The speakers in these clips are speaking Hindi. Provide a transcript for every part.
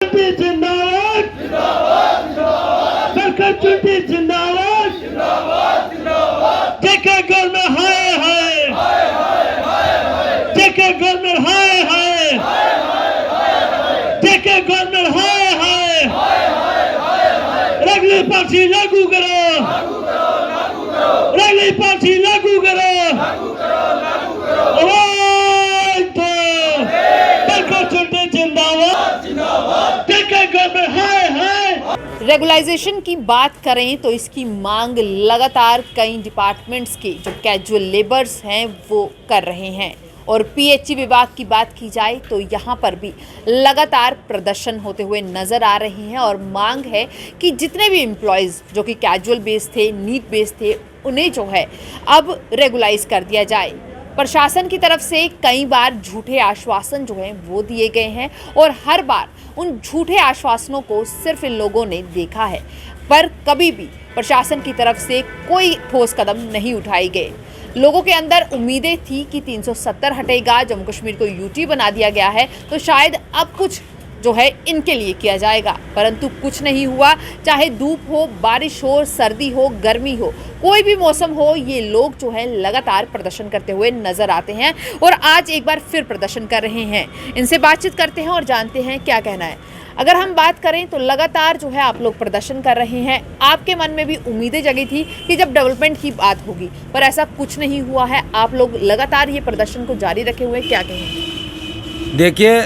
चुट्टी जिंदाबाद, सरकार चुट्टी जिंदाबाद, जेके गवर्नमेंट हाय हाय, जेके गवर्नमेंट हाय हाय, जेके गवर्नमेंट हाय हाय, रेगुलर पॉलिसी लागू करो, रेगुलर पॉलिसी लागू करो, आवाज दो, सरकार चुट्टी जिंदाबाद, जेके गवर्नमेंट हाय हाय। रेगुलाइजेशन की बात करें तो इसकी मांग लगातार कई डिपार्टमेंट्स के जो कैजुअल लेबर्स हैं वो कर रहे हैं और पीएचई विभाग की बात की जाए तो यहाँ पर भी लगातार प्रदर्शन होते हुए नज़र आ रहे हैं और मांग है कि जितने भी एम्प्लॉयज़ जो कि कैजुअल बेस थे, नीड बेस थे, उन्हें जो है अब रेगुलाइज कर दिया जाए। प्रशासन की तरफ से कई बार झूठे आश्वासन जो हैं वो दिए गए हैं और हर बार उन झूठे आश्वासनों को सिर्फ इन लोगों ने देखा है, पर कभी भी प्रशासन की तरफ से कोई ठोस कदम नहीं उठाए गए। लोगों के अंदर उम्मीदें थी कि 370 हटेगा, जम्मू कश्मीर को यूटी बना दिया गया है तो शायद अब कुछ जो है इनके लिए किया जाएगा, परंतु कुछ नहीं हुआ। चाहे धूप हो, बारिश हो, सर्दी हो, गर्मी हो, कोई भी मौसम हो, ये लोग जो है लगातार प्रदर्शन करते हुए नजर आते हैं और आज एक बार फिर प्रदर्शन कर रहे हैं। इनसे बातचीत करते हैं और जानते हैं क्या कहना है। अगर हम बात करें तो लगातार जो है आप लोग प्रदर्शन कर रहे हैं, आपके मन में भी उम्मीदें जगी थी कि जब डेवलपमेंट की बात होगी, पर ऐसा कुछ नहीं हुआ है। आप लोग लगातार ये प्रदर्शन को जारी रखे हुए, क्या कहेंगे? देखिए,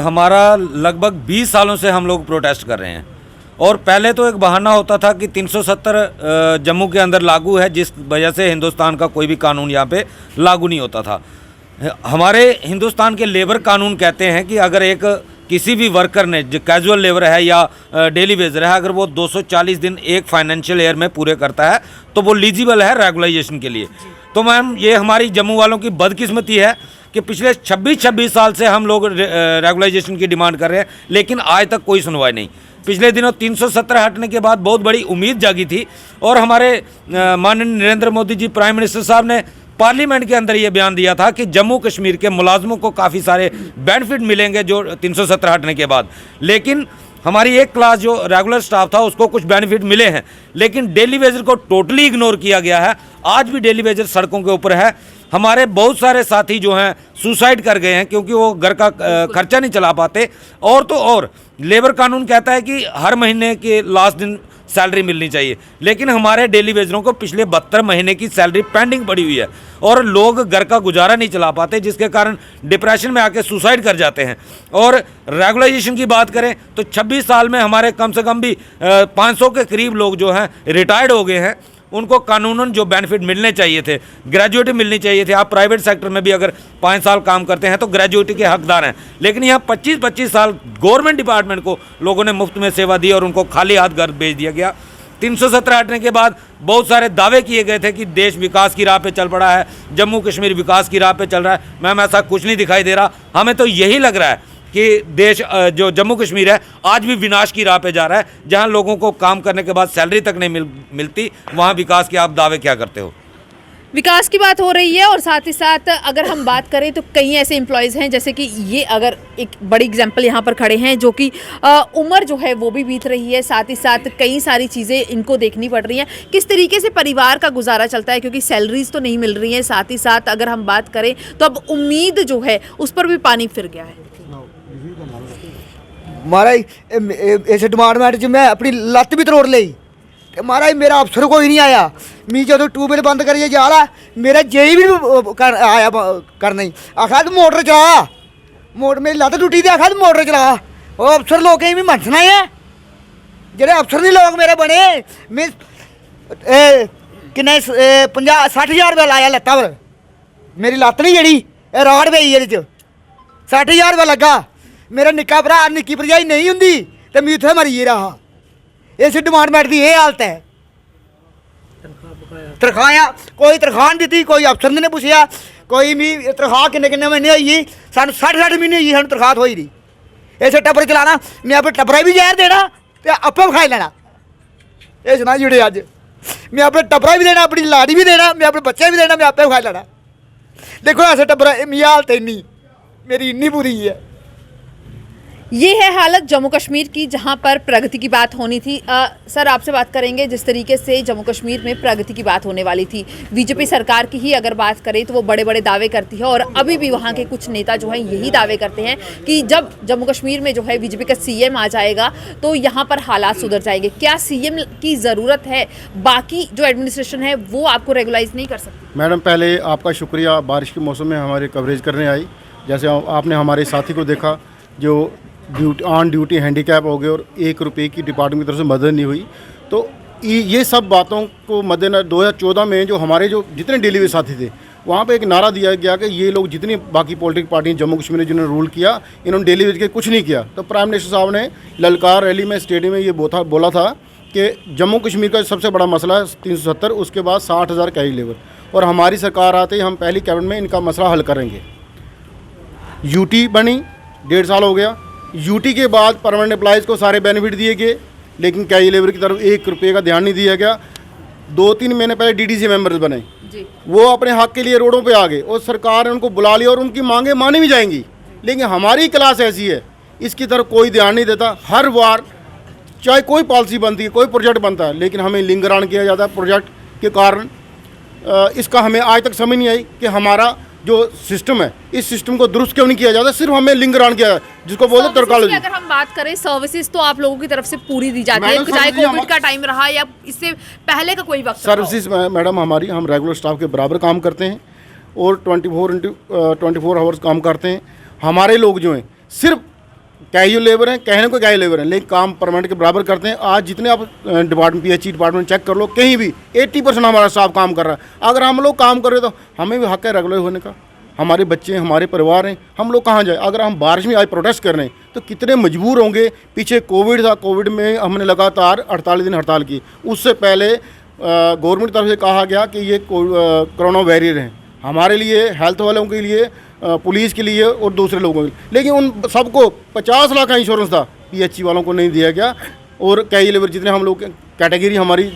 हमारा लगभग 20 सालों से हम लोग प्रोटेस्ट कर रहे हैं और पहले तो एक बहाना होता था कि 370 जम्मू के अंदर लागू है, जिस वजह से हिंदुस्तान का कोई भी कानून यहाँ पे लागू नहीं होता था। हमारे हिंदुस्तान के लेबर कानून कहते हैं कि अगर एक किसी भी वर्कर ने, जो कैजुअल लेबर है या डेली वेजर है, अगर वो 240 दिन एक फाइनेंशियल ईयर में पूरे करता है तो वो एलिजिबल है रेगुलाइजेशन के लिए। तो मैम, ये हमारी जम्मू वालों की बदकिस्मती है कि पिछले 26 साल से हम लोग रेगुलाइजेशन की डिमांड कर रहे हैं, लेकिन आज तक कोई सुनवाई नहीं। पिछले दिनों 370 हटने के बाद बहुत बड़ी उम्मीद जागी थी और हमारे माननीय नरेंद्र मोदी जी प्राइम मिनिस्टर साहब ने पार्लियामेंट के अंदर ये बयान दिया था कि जम्मू कश्मीर के मुलाजमों को काफ़ी सारे बेनिफिट मिलेंगे जो 370 हटने के बाद। लेकिन हमारी एक क्लास जो रेगुलर स्टाफ था उसको कुछ बेनिफिट मिले हैं, लेकिन डेली वेजर को टोटली इग्नोर किया गया है। आज भी डेली वेजर सड़कों के ऊपर है। हमारे बहुत सारे साथी जो हैं सुसाइड कर गए हैं क्योंकि वो घर का खर्चा नहीं चला पाते। और तो और लेबर कानून कहता है कि हर महीने के लास्ट दिन सैलरी मिलनी चाहिए, लेकिन हमारे डेली वेजरों को पिछले 72 महीने की सैलरी पेंडिंग पड़ी हुई है और लोग घर का गुजारा नहीं चला पाते, जिसके कारण डिप्रेशन में आके सुसाइड कर जाते हैं। और रेगुलाइजेशन की बात करें तो 26 साल में हमारे कम से कम भी 500 के करीब लोग जो हैं रिटायर्ड हो गए हैं। उनको कानूनन जो बेनिफिट मिलने चाहिए थे, ग्रेजुएटी मिलनी चाहिए थी। आप प्राइवेट सेक्टर में भी अगर 5 साल काम करते हैं तो ग्रेजुएटी के हकदार हैं, लेकिन यहाँ 25-25 साल गवर्नमेंट डिपार्टमेंट को लोगों ने मुफ्त में सेवा दी और उनको खाली हाथ घर भेज दिया गया। 370 हटने के बाद बहुत सारे दावे किए गए थे कि देश विकास की राह पे चल पड़ा है, जम्मू कश्मीर विकास की राह पे चल रहा है। मैम, ऐसा कुछ नहीं दिखाई दे रहा। हमें तो यही लग रहा है कि देश जो जम्मू कश्मीर है आज भी विनाश की राह पे जा रहा है। जहां लोगों को काम करने के बाद सैलरी तक नहीं मिलती, वहां विकास के आप दावे क्या करते हो? विकास की बात हो रही है और साथ ही साथ अगर हम बात करें तो कई ऐसे एम्प्लॉयज़ हैं, जैसे कि ये अगर एक बड़ी एग्जांपल यहाँ पर खड़े हैं, जो कि उम्र जो है वो भी बीत रही है, साथ ही साथ कई सारी चीज़ें इनको देखनी पड़ रही हैं। किस तरीके से परिवार का गुजारा चलता है, क्योंकि सैलरीज तो नहीं मिल रही हैं। साथ ही साथ अगर हम बात करें तो अब उम्मीद जो है उस पर भी पानी फिर गया है। महाराज इस डिपार्टमेंट च मैं अपनी लत्त भी तरोड़ ली ते महाराज मेरा अफसर कोई नहीं आया। मी जो ट्यूबवेल बंद करिए जा रहा, मेरा जेई भी आया करना ही, आखा तू मोटर चला, मोटर मेरी लत्त टुटी थी, आखा तू मोटर चला। वो अफसर लोकें भी मनसना है, जेह्ड़े अफसर नहीं लोग मेरे बने। में किन्ने 50-60 हज़ार रुपया लाया लत्ता पर, मेरी लत्त नहीं जेह्ड़ी राड़ पेई एह्दे च 60 हज़ार रुपया लग्गा। मेरा निक्का भरा निक्की भरजाई नहीं होंदी तो मैं उत्थे मरी गेदा हा। इस डिपार्टमेंट की यह हालत है। तनखाह कोई तनखाह नहीं दी, कोई अफसर ने पुछया, कोई मी तनखाह किन्ने महीने होई, सानूं 60 महीने होई सानूं तनखाह थ्होई दी। इस टब्बर चलाना, मैं अपने टब्बरा भी जहर देना ते आपे खाई लैना। ये सुना जुड़े अज मैं अपने टब्बरा भी देना, अपनी लाड़ी भी देना, मैं अपने बच्चे भी देना, मैं आपे खाई लैना। देखो ऐसे टब्बरा मेरी हालत इन्नी मेरी इन्नी बुरी है। ये है हालत जम्मू कश्मीर की, जहां पर प्रगति की बात होनी थी। सर, आपसे बात करेंगे, जिस तरीके से जम्मू कश्मीर में प्रगति की बात होने वाली थी, बीजेपी सरकार की ही अगर बात करें तो वो बड़े बड़े दावे करती है और अभी भी वहां के कुछ नेता जो हैं यही दावे करते हैं कि जब जम्मू कश्मीर में जो है बीजेपी का सीएम आ जाएगा तो यहाँ पर हालात सुधर जाएंगे। क्या सीएम की ज़रूरत है? बाकी जो एडमिनिस्ट्रेशन है वो आपको रेगुलाइज नहीं कर सकती? मैडम, पहले आपका शुक्रिया, बारिश के मौसम में हमारे कवरेज करने आई। जैसे आपने हमारे साथी को देखा जो ऑन ड्यूटी हैंडीकैप हो गए और 1 रुपये की डिपार्टमेंट की तरफ से मदद नहीं हुई। तो ये सब बातों को मद्देनजर 2014 में जो हमारे जो जितने डेली वे साथी थे वहाँ पे एक नारा दिया गया कि ये लोग जितनी बाकी पॉलिटिकल पार्टियाँ जम्मू कश्मीर में जिन्होंने रूल किया, इन्होंने डेली वेज के कुछ नहीं किया। तो प्राइम मिनिस्टर साहब ने ललकार रैली में स्टेडियम में ये बोला था कि जम्मू कश्मीर का सबसे बड़ा मसला है 370, उसके बाद 60,000 कैरी लेबर, और हमारी सरकार आते ही हम पहली कैबिनेट में इनका मसला हल करेंगे। यूटी बनी, 1.5 साल हो गया। यूटी के बाद परमानेंट एम्प्लॉइज़ को सारे बेनिफिट दिए गए, लेकिन कैरी लेबर की तरफ 1 रुपये का ध्यान नहीं दिया गया। 2-3 महीने पहले डीडीसी मेंबर्स बने जी। वो अपने हक के लिए रोडों पे आ गए और सरकार ने उनको बुला लिया और उनकी मांगें मानी भी जाएंगी, लेकिन हमारी क्लास ऐसी है इसकी तरफ कोई ध्यान नहीं देता। हर बार चाहे कोई पॉलिसी बनती है, कोई प्रोजेक्ट बनता है, लेकिन हमें लिंगरान किया जाता है प्रोजेक्ट के कारण। इसका हमें आज तक समझ नहीं आई कि हमारा जो सिस्टम है इस सिस्टम को दुरुस्त क्यों नहीं किया जाता, सिर्फ हमें लिंगरान किया जाता है, जिसको बोलते टर्कोलॉजी। अगर हम बात करें सर्विसेज तो आप लोगों की तरफ से पूरी दी जाती है, चाहे कोविड का टाइम रहा या इससे पहले का कोई वक्त। सर्विसेज मैडम हमारी, हम रेगुलर स्टाफ के बराबर काम करते हैं और 24 आवर्स काम करते हैं। हमारे लोग जो हैं सिर्फ कैजुअल लेबर हैं, कहने को कैजुअल लेबर हैं, लेकिन काम परमानेंट के बराबर करते हैं। आज जितने आप डिपार्टमेंट पीएचई डिपार्टमेंट चेक कर लो, कहीं भी 80% हमारा स्टाफ काम कर रहा है। अगर हम लोग काम कर रहे तो हमें भी हक है रेगुलर होने का। हमारे बच्चे हैं, हमारे परिवार हैं, हम लोग कहाँ जाए? अगर हम बारिश में आज प्रोटेस्ट कर रहे हैं तो कितने मजबूर होंगे। पीछे कोविड था, कोविड में हमने लगातार 48 दिन हड़ताल की। उससे पहले गवर्नमेंट की तरफ से कहा गया कि ये कोरोना वॉरियर हैं हमारे लिए, हेल्थ वालों के लिए, पुलिस के लिए और दूसरे लोगों के लिए, लेकिन उन सबको 50 लाख का इंश्योरेंस था, पीएचई वालों को नहीं दिया गया। और कई लेबर जितने हम लोग कैटेगरी हमारी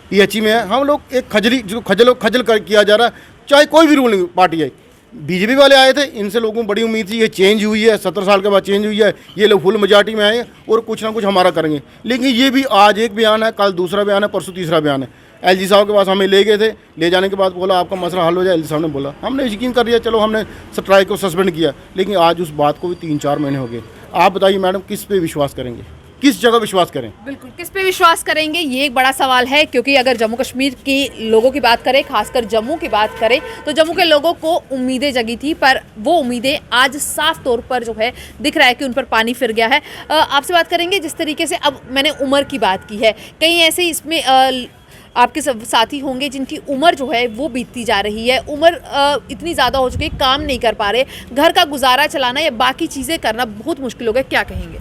पीएचई में है, हम लोग एक खजल किया जा रहा है, चाहे कोई भी रूलिंग पार्टी है। बीजेपी वाले आए थे, इनसे लोगों को बड़ी उम्मीद थी ये चेंज हुई है, 17 साल के बाद चेंज हुई है, ये लोग फुल मेजॉरिटी में आए और कुछ ना कुछ हमारा करेंगे। लेकिन ये भी आज एक बयान है, कल दूसरा बयान है, परसों तीसरा बयान है। एलजी साहब के पास हमें ले गए थे, ले जाने के बाद बोला आपका मसला हल हो जाए। एलजी साहब ने बोला, हमने यकीन कर लिया, चलो हमने स्ट्राइक को सस्पेंड किया, लेकिन आज उस बात को भी 3-4 महीने हो गए। आप बताइए मैडम, किस पे विश्वास करेंगे, किस जगह विश्वास करें? बिल्कुल, किस पे विश्वास करेंगे, ये एक बड़ा सवाल है। क्योंकि अगर जम्मू कश्मीर के लोगों की बात करें, खासकर जम्मू की बात करें, तो जम्मू के लोगों को उम्मीदें जगी थी, पर वो उम्मीदें आज साफ तौर पर जो है दिख रहा है कि उन पर पानी फिर गया है। आपसे बात करेंगे, जिस तरीके से अब मैंने उम्र की बात की है, कहीं ऐसे इसमें आपके सब साथी होंगे जिनकी उम्र जो है वो बीतती जा रही है, उम्र इतनी ज़्यादा हो चुकी है, काम नहीं कर पा रहे, घर का गुजारा चलाना या बाकी चीज़ें करना बहुत मुश्किल हो गया, क्या कहेंगे?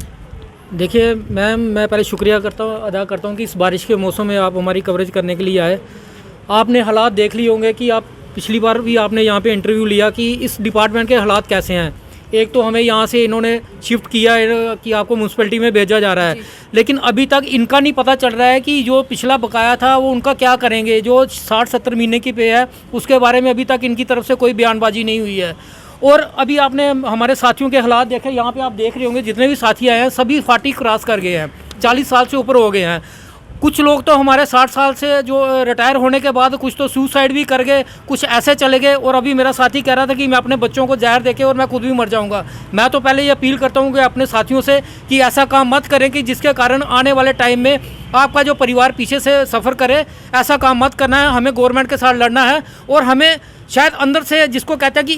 देखिए मैम, मैं पहले शुक्रिया अदा करता हूँ कि इस बारिश के मौसम में आप हमारी कवरेज करने के लिए आए। आपने हालात देख लिए होंगे कि आप पिछली बार भी आपने यहाँ पे इंटरव्यू लिया कि इस डिपार्टमेंट के हालात कैसे हैं। एक तो हमें यहाँ से इन्होंने शिफ्ट किया है कि आपको म्यूनसिपैलिटी में भेजा जा रहा है, लेकिन अभी तक इनका नहीं पता चल रहा है कि जो पिछला बकाया था वो उनका क्या करेंगे। जो 60-70 महीने की पे है उसके बारे में अभी तक इनकी तरफ से कोई बयानबाजी नहीं हुई है। और अभी आपने हमारे साथियों के हालात देखे, यहाँ पे आप देख रहे होंगे जितने भी साथी आए हैं सभी 40 क्रॉस कर गए हैं, 40 साल से ऊपर हो गए हैं। कुछ लोग तो हमारे 60 साल से जो रिटायर होने के बाद कुछ तो सुसाइड भी कर गए, कुछ ऐसे चले गए। और अभी मेरा साथी कह रहा था कि मैं अपने बच्चों को जहर देके और मैं खुद भी मर जाऊंगा। मैं तो पहले ये अपील करता हूँ कि अपने साथियों से कि ऐसा काम मत करें कि जिसके कारण आने वाले टाइम में आपका जो परिवार पीछे से सफ़र करे। ऐसा काम मत करना है, हमें गवर्नमेंट के साथ लड़ना है। और हमें शायद अंदर से जिसको कहते हैं कि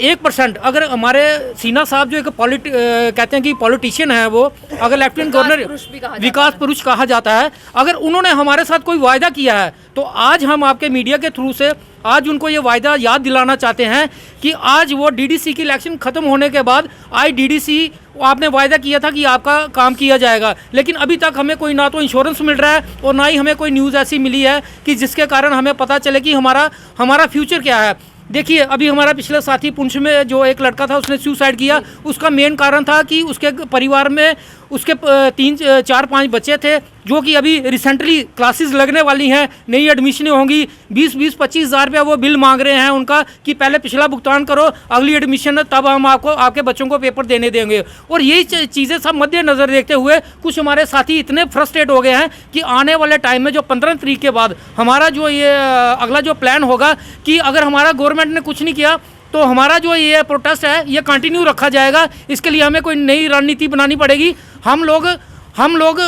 1% अगर हमारे सिन्हा साहब जो एक कहते हैं कि पॉलिटिशियन है, वो अगर लेफ्टिनेंट गवर्नर विकास पुरुष कहा जाता है, अगर उन्होंने हमारे साथ कोई वायदा किया है तो आज हम आपके मीडिया के थ्रू से आज उनको ये वायदा याद दिलाना चाहते हैं कि आज वो डीडीसी की इलेक्शन ख़त्म होने के बाद आज डीडीसी आपने वायदा किया था कि आपका काम किया जाएगा, लेकिन अभी तक हमें कोई ना तो इंश्योरेंस मिल रहा है और ना ही हमें कोई न्यूज़ ऐसी मिली है कि जिसके कारण हमें पता चले कि हमारा फ्यूचर क्या है। देखिए अभी हमारा पिछले साथी पुंछ में जो एक लड़का था उसने सुसाइड किया, उसका मेन कारण था कि उसके परिवार में उसके 3-4-5 बच्चे थे जो कि अभी रिसेंटली क्लासेस लगने वाली हैं, नई एडमिशनें होंगी, 20-25 हज़ार रुपया वो बिल मांग रहे हैं उनका कि पहले पिछला भुगतान करो, अगली एडमिशन तब हम आपको आपके बच्चों को पेपर देने देंगे। और यही चीज़ें सब मद्देनज़र देखते हुए कुछ हमारे साथी इतने फ्रस्ट्रेट हो गए हैं कि आने वाले टाइम में जो 15 तारीख के बाद हमारा जो ये अगला जो प्लान होगा कि अगर हमारा गवर्नमेंट ने कुछ नहीं किया तो हमारा जो ये प्रोटेस्ट है ये कंटिन्यू रखा जाएगा। इसके लिए हमें कोई नई रणनीति बनानी पड़ेगी। हम लोग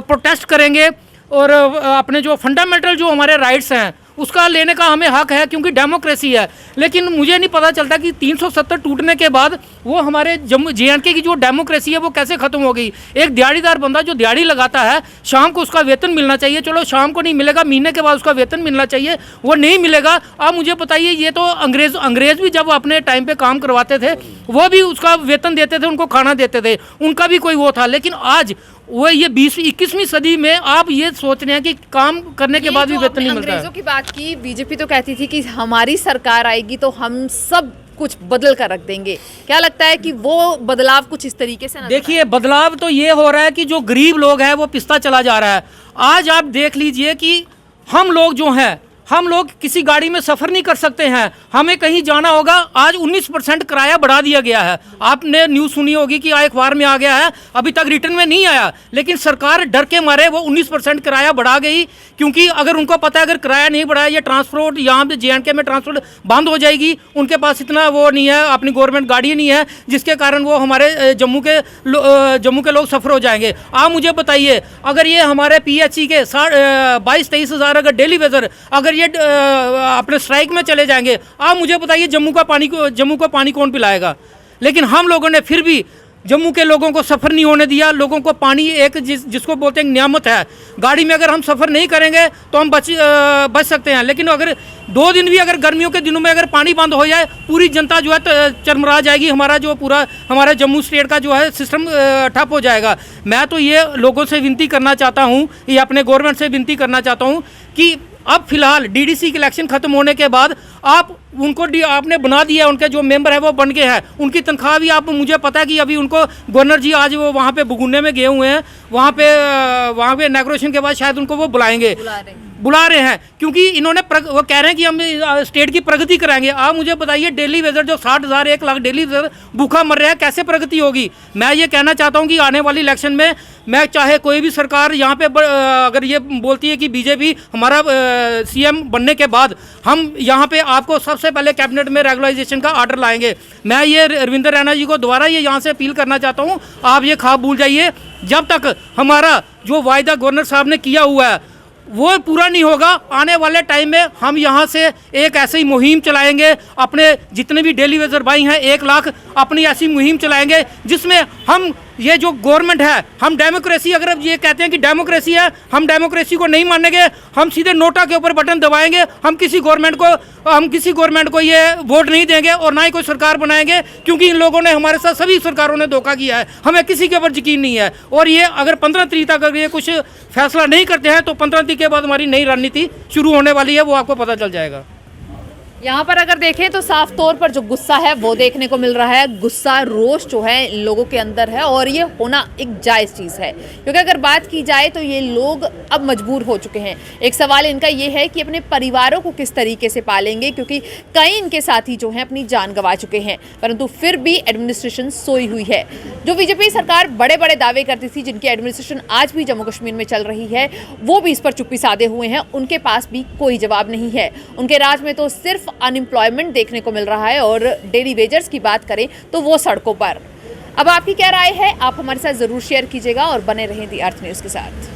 प्रोटेस्ट करेंगे और अपने जो फंडामेंटल जो हमारे राइट्स हैं उसका लेने का हमें हक है, क्योंकि डेमोक्रेसी है। लेकिन मुझे नहीं पता चलता कि 370 टूटने के बाद वो हमारे JNK की जो डेमोक्रेसी है वो कैसे ख़त्म हो गई। एक दिहाड़ीदार बंदा जो दिहाड़ी लगाता है, शाम को उसका वेतन मिलना चाहिए, चलो शाम को नहीं मिलेगा, महीने के बाद उसका वेतन मिलना चाहिए, वो नहीं मिलेगा। आप मुझे बताइए, ये तो अंग्रेज़ भी जब अपने टाइम पे काम करवाते थे वो भी उसका वेतन देते थे, उनको खाना देते थे, उनका भी कोई वो था। लेकिन आज वो ये 20वीं-21वीं सदी में आप ये सोच रहे हैं कि काम करने के बाद भी वेतन नहीं मिलता है। अंग्रेजों की बात की, बीजेपी तो कहती थी कि हमारी सरकार आएगी तो हम सब कुछ बदल कर रख देंगे। क्या लगता है कि वो बदलाव कुछ इस तरीके से देखिए, बदलाव तो ये हो रहा है कि जो गरीब लोग हैं वो पिसता चला जा रहा है। आज आप देख लीजिए कि हम लोग जो हैं, हम लोग किसी गाड़ी में सफ़र नहीं कर सकते हैं, हमें कहीं जाना होगा, आज 19% किराया बढ़ा दिया गया है। आपने न्यूज़ सुनी होगी कि अखबार में आ गया है, अभी तक रिटर्न में नहीं आया, लेकिन सरकार डर के मारे वो 19% किराया बढ़ा गई, क्योंकि अगर उनको पता है अगर किराया नहीं बढ़ाया ये ट्रांसपोर्ट यहाँ पे JNK में ट्रांसपोर्ट बंद हो जाएगी। उनके पास इतना वो नहीं है, अपनी गवर्नमेंट गाड़ी नहीं है, जिसके कारण वो हमारे जम्मू के लोग सफ़र हो जाएंगे। आप मुझे बताइए, अगर ये हमारे PHC के 22-23 हज़ार अगर डेली वेजर अगर ये अपने स्ट्राइक में चले जाएंगे, आप मुझे बताइए जम्मू को पानी कौन पिलाएगा। लेकिन हम लोगों ने फिर भी जम्मू के लोगों को सफ़र नहीं होने दिया। लोगों को पानी एक जिसको बोलते हैं नियामत है, गाड़ी में अगर हम सफ़र नहीं करेंगे तो हम बच सकते हैं। लेकिन अगर 2 दिन भी अगर गर्मियों के दिनों में अगर पानी बंद हो जाए, पूरी जनता जो है चरमरा जाएगी, हमारा जम्मू स्टेट का जो है सिस्टम ठप हो जाएगा। मैं तो ये लोगों से विनती करना चाहता हूँ, ये अपने गवर्नमेंट से विनती करना चाहता हूँ कि अब फिलहाल DDC के इलेक्शन खत्म होने के बाद आपने बना दिया, उनके जो मेंबर है वो बन गए हैं, उनकी तनख्वाह भी आप मुझे पता है कि अभी उनको गवर्नर जी आज वो वहाँ पे बुगुन्ने में गए हुए हैं, वहाँ पे इनॉग्रेशन के बाद शायद उनको वो बुला रहे हैं, क्योंकि इन्होंने वो कह रहे हैं कि हम स्टेट की प्रगति कराएंगे। आप मुझे बताइए, डेली वेजर जो 60,000 1 लाख डेली वेजर भूखा मर रहा है, कैसे प्रगति होगी। मैं ये कहना चाहता हूँ कि आने वाली इलेक्शन में मैं चाहे कोई भी सरकार यहाँ पे अगर ये बोलती है कि बीजेपी हमारा CM बनने के बाद हम यहाँ पे आपको सबसे पहले कैबिनेट में रेगुलराइजेशन का ऑर्डर लाएंगे, मैं ये रविंद्र रैना जी को दोबारा ये यहाँ से अपील करना चाहता हूँ, आप ये ख्वाब भूल जाइए। जब तक हमारा जो वायदा गवर्नर साहब ने किया हुआ है वो पूरा नहीं होगा, आने वाले टाइम में हम यहाँ से एक ऐसी मुहिम चलाएंगे, अपने जितने भी डेली वेजर भाई हैं 1 लाख, अपनी ऐसी मुहिम चलाएंगे जिसमें हम ये जो गवर्नमेंट है, हम डेमोक्रेसी, अगर ये कहते हैं कि डेमोक्रेसी है, हम डेमोक्रेसी को नहीं मानेंगे, हम सीधे नोटा के ऊपर बटन दबाएंगे, हम किसी गवर्नमेंट को ये वोट नहीं देंगे और ना ही कोई सरकार बनाएंगे, क्योंकि इन लोगों ने हमारे साथ सभी सरकारों ने धोखा किया है, हमें किसी के ऊपर यकीन नहीं है। और ये अगर 15 तारीख तक अगर ये कुछ फैसला नहीं करते हैं तो 15 तारीख के बाद हमारी नई रणनीति शुरू होने वाली है, वो आपको पता चल जाएगा। यहाँ पर अगर देखें तो साफ तौर पर जो गुस्सा है वो देखने को मिल रहा है। गुस्सा, रोष जो है इन लोगों के अंदर है और ये होना एक जायज़ चीज़ है, क्योंकि अगर बात की जाए तो ये लोग अब मजबूर हो चुके हैं। एक सवाल इनका ये है कि अपने परिवारों को किस तरीके से पालेंगे, क्योंकि कई इनके साथी जो हैं अपनी जान गंवा चुके हैं, परंतु फिर भी एडमिनिस्ट्रेशन सोई हुई है। जो बीजेपी सरकार बड़े बड़े दावे करती थी, जिनकी एडमिनिस्ट्रेशन आज भी जम्मू कश्मीर में चल रही है, वो भी इस पर चुप्पी साधे हुए हैं। उनके पास भी कोई जवाब नहीं है। उनके राज में तो सिर्फ अनएम्प्लॉयमेंट देखने को मिल रहा है और डेली वेजर्स की बात करें तो वो सड़कों पर। अब आपकी क्या राय है, आप हमारे साथ जरूर शेयर कीजिएगा और बने रहें दी अर्थ न्यूज़ के साथ।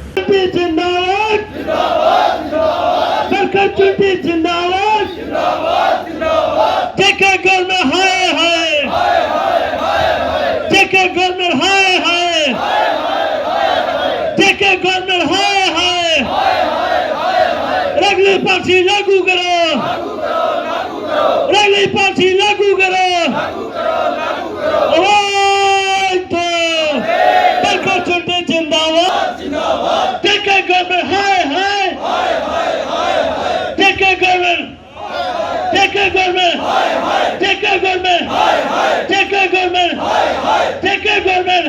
पार्टी लागू करो, रंगली पार्टी लागू करो, जिंदाबाद, टेके गवर्नमेंट, हाय हाय, टेके गवर्नमेंट, टेके गवर्नमेंट, टेके गवर्नमेंट, टेके गवर्नमेंट, टेके गवर्नमेंट।